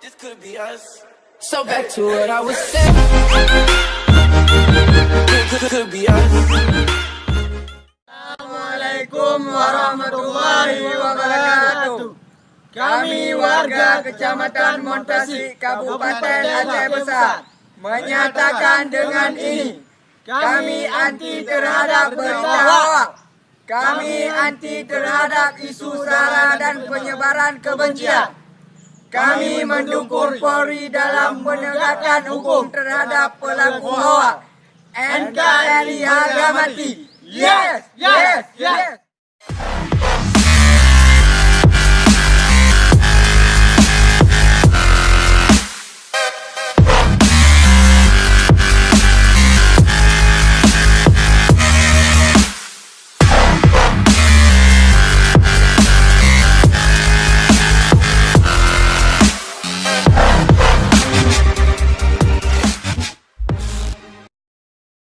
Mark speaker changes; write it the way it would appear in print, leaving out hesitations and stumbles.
Speaker 1: This could be us. So back to what I was saying. Could be us.
Speaker 2: Assalamualaikum warahmatullahi wabarakatuh. Kami warga Kecamatan Montasi, Kabupaten Aceh Besar, menyatakan dengan ini, kami anti terhadap berita hoak. Kami anti terhadap isu sara dan penyebaran kebencian. Kami mendukung Polri dalam penegakan hukum terhadap pelaku hoak. NKRI harga mati. Yes, yes, yes.